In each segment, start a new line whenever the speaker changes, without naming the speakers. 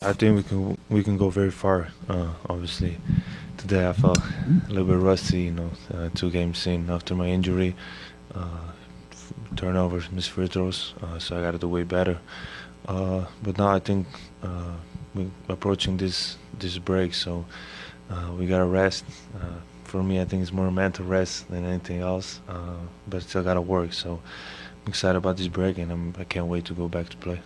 I think we can go very far. Obviously, today I felt a little bit rusty. 2 games in after my injury, turnovers, missed free throws. So I got to do way better. But now I think we're approaching this break, so we gotta rest. For me, I think it's more mental rest than anything else. But still gotta work. So I'm excited about this break, and I can't wait to go back to play.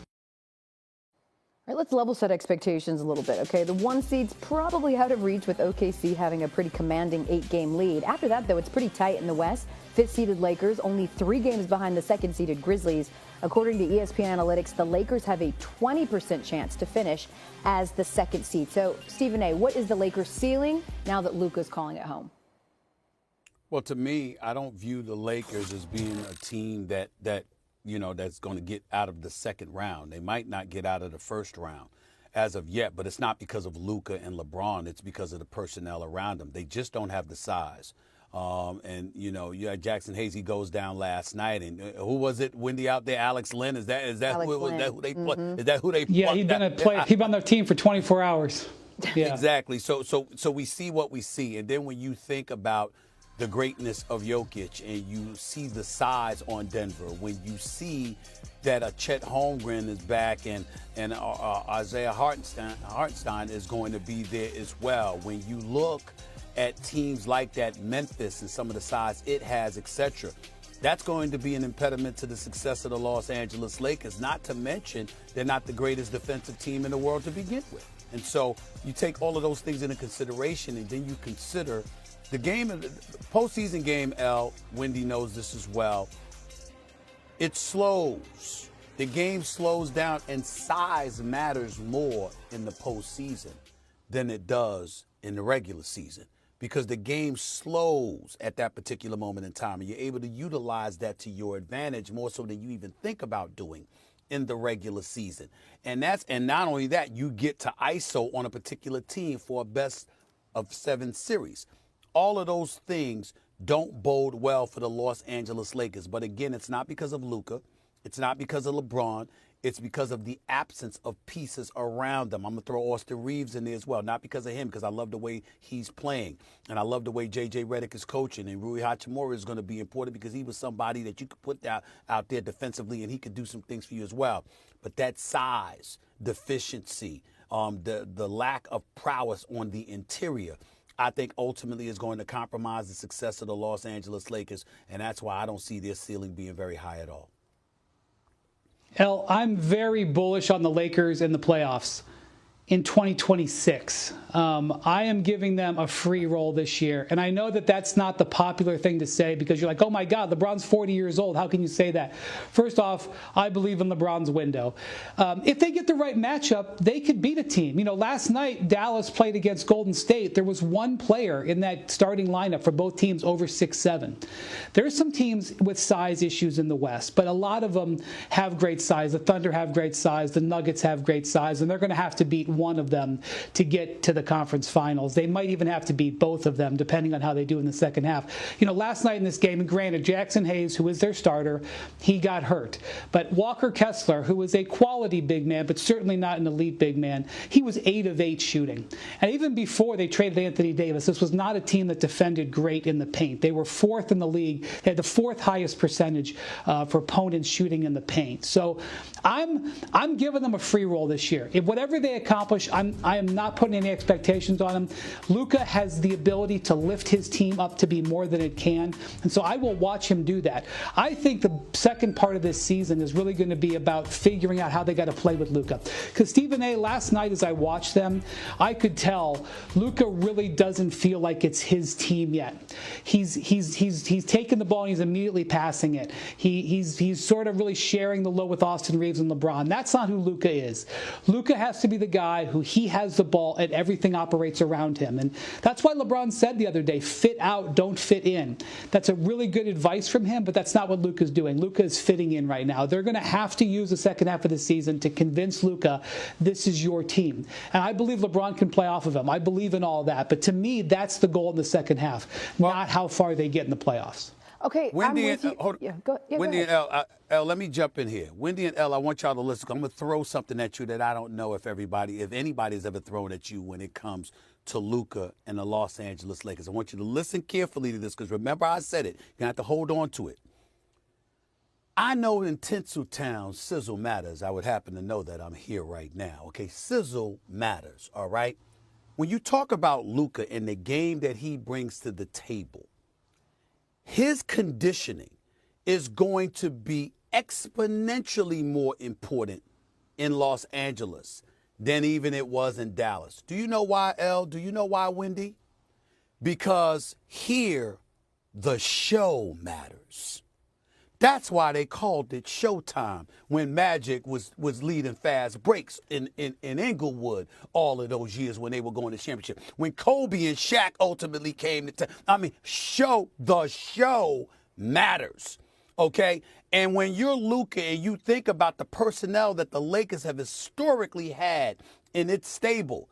All right, let's level set expectations a little bit, okay? The 1 seed's probably out of reach with OKC having a pretty commanding 8-game lead. After that, though, it's pretty tight in the West. 5th-seeded Lakers only 3 games behind the 2nd-seeded Grizzlies. According to ESPN Analytics, the Lakers have a 20% chance to finish as the 2nd seed. So, Stephen A., what is the Lakers' ceiling now that Luka's calling it home?
Well, to me, I don't view the Lakers as being a team that's going to get out of the second round. They might not get out of the first round as of yet, but it's not because of Luka and LeBron. It's because of the personnel around them. They just don't have the size. You had Jackson Hayes. He goes down last night, and who was it? Wendy out there, Alex Lynn. Is that who they play? Is that who they?
Yeah, he'd been he'd been on their team for 24 hours. Yeah.
Exactly. So we see what we see, and then when you think about the greatness of Jokic and you see the size on Denver, when you see that a Chet Holmgren is back and Isaiah Hartenstein is going to be there as well. When you look at teams like that, Memphis and some of the size it has, etc., that's going to be an impediment to the success of the Los Angeles Lakers, not to mention they're not the greatest defensive team in the world to begin with. And so you take all of those things into consideration, and then you consider the game, the postseason game, Wendy knows this as well. It slows. The game slows down, and size matters more in the postseason than it does in the regular season, because the game slows at that particular moment in time, and you're able to utilize that to your advantage more so than you even think about doing in the regular season. And not only that, you get to ISO on a particular team for a best of 7 series. All of those things don't bode well for the Los Angeles Lakers. But again, it's not because of Luka. It's not because of LeBron. It's because of the absence of pieces around them. I'm going to throw Austin Reeves in there as well. Not because of him, because I love the way he's playing. And I love the way J.J. Redick is coaching. And Rui Hachimura is going to be important because he was somebody that you could put out there defensively, and he could do some things for you as well. But that size, deficiency, the lack of prowess on the interior, I think ultimately is going to compromise the success of the Los Angeles Lakers, and that's why I don't see their ceiling being very high at all.
I'm very bullish on the Lakers in the playoffs in 2026. I am giving them a free roll this year. And I know that that's not the popular thing to say, because you're like, oh my God, LeBron's 40 years old. How can you say that? First off, I believe in LeBron's window. If they get the right matchup, they could beat a team. Last night, Dallas played against Golden State. There was one player in that starting lineup for both teams over 6'7". There's some teams with size issues in the West, but a lot of them have great size. The Thunder have great size. The Nuggets have great size, and they're going to have to beat one of them to get to the conference finals. They might even have to beat both of them, depending on how they do in the second half. Last night in this game, and granted, Jackson Hayes, who is their starter, he got hurt. But Walker Kessler, who is a quality big man, but certainly not an elite big man, he was 8 of 8 shooting. And even before they traded Anthony Davis, this was not a team that defended great in the paint. They were 4th in the league. They had the 4th highest percentage for opponents shooting in the paint. So I'm giving them a free roll this year. If whatever they accomplish, I am not putting any expectations on him. Luka has the ability to lift his team up to be more than it can, and so I will watch him do that. I think the second part of this season is really going to be about figuring out how they got to play with Luka. Because Stephen A., last night as I watched them, I could tell Luka really doesn't feel like it's his team yet. He's taking the ball and he's immediately passing it. He's sort of really sharing the load with Austin Reeves and LeBron. That's not who Luka is. Luka has to be the guy who he has the ball and everything operates around him. And that's why LeBron said the other day, fit out, don't fit in. That's a really good advice from him, but that's not what Luka's doing. Luka is fitting in right now. They're going to have to use the second half of the season to convince Luka this is your team. And I believe LeBron can play off of him. I believe in all that. But to me, that's the goal in the second half, not how far they get in the playoffs.
Okay,
Wendy
I'm
and
with you.
hold,
Yeah, go
Wendy
ahead.
and L, let me jump in here. Wendy and L, I want y'all to listen. I'm going to throw something at you that I don't know if anybody's ever thrown at you when it comes to Luka and the Los Angeles Lakers. I want you to listen carefully to this because remember I said it. You're going to have to hold on to it. I know in Tinseltown, sizzle matters. I would happen to know that I'm here right now. Okay, sizzle matters, all right? When you talk about Luka and the game that he brings to the table, his conditioning is going to be exponentially more important in Los Angeles than even it was in Dallas. Do you know why, L? Do you know why, Wendy? Because here, the show matters. That's why they called it Showtime when Magic was leading fast breaks in Inglewood all of those years when they were going to championship. When Kobe and Shaq ultimately came to the show matters, okay? And when you're Luka and you think about the personnel that the Lakers have historically had in its stable,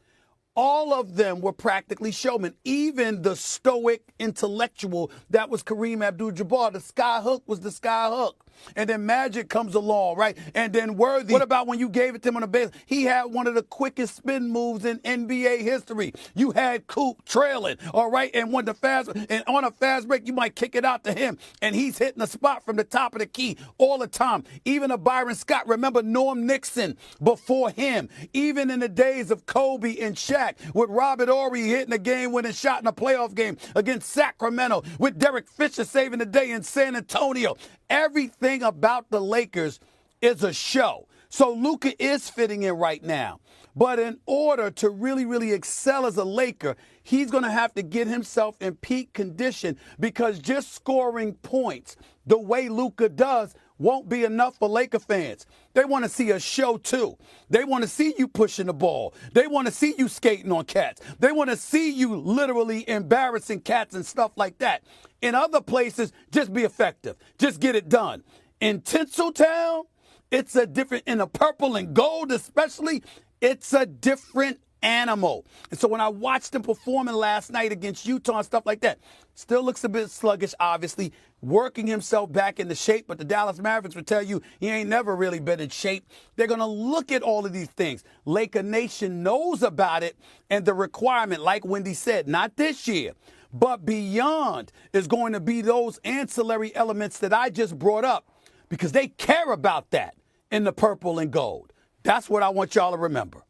all of them were practically showmen. Even the stoic intellectual that was Kareem Abdul-Jabbar. The sky hook was the sky hook. And then Magic comes along, right? And then Worthy. What about when you gave it to him on the base? He had one of the quickest spin moves in NBA history. You had Coop trailing, all right? And on a fast break, you might kick it out to him. And he's hitting the spot from the top of the key all the time. Even a Byron Scott. Remember Norm Nixon before him. Even in the days of Kobe and Shaq, with Robert Horry hitting a game-winning shot in a playoff game against Sacramento, with Derek Fisher saving the day in San Antonio. Everything about the Lakers is a show. So Luka is fitting in right now. But in order to really, really excel as a Laker, he's going to have to get himself in peak condition because just scoring points the way Luka does won't be enough for Laker fans. They want to see a show, too. They want to see you pushing the ball. They want to see you skating on cats. They want to see you literally embarrassing cats and stuff like that. In other places, just be effective. Just get it done. In Tinseltown, it's a different, in the purple and gold especially, it's a different animal. And so when I watched him performing last night against Utah and stuff like that, still looks a bit sluggish, obviously, working himself back into shape. But the Dallas Mavericks would tell you he ain't never really been in shape. They're going to look at all of these things. Laker Nation knows about it, and the requirement, like Wendy said, not this year, but beyond, is going to be those ancillary elements that I just brought up because they care about that in the purple and gold. That's what I want y'all to remember.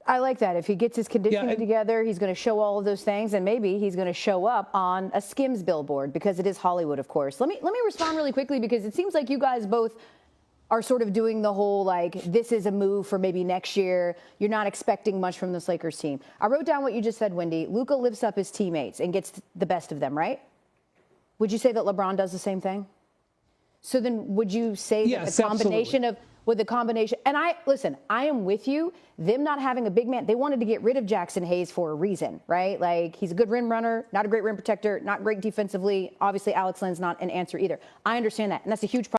I like that. If he gets his conditioning together, he's going to show all of those things, and maybe he's going to show up on a Skims billboard because it is Hollywood, of course. Let me respond really quickly because it seems like you guys both are sort of doing the whole, like, this is a move for maybe next year. You're not expecting much from this Lakers team. I wrote down what you just said, Wendy. Luka lifts up his teammates and gets the best of them, right? Would you say that LeBron does the same thing? So then would you say that the combination
absolutely.
and I am with you. Them not having a big man, they wanted to get rid of Jackson Hayes for a reason, right? Like, he's a good rim runner, not a great rim protector, not great defensively. Obviously, Alex Len's not an answer either. I understand that, and that's a huge problem.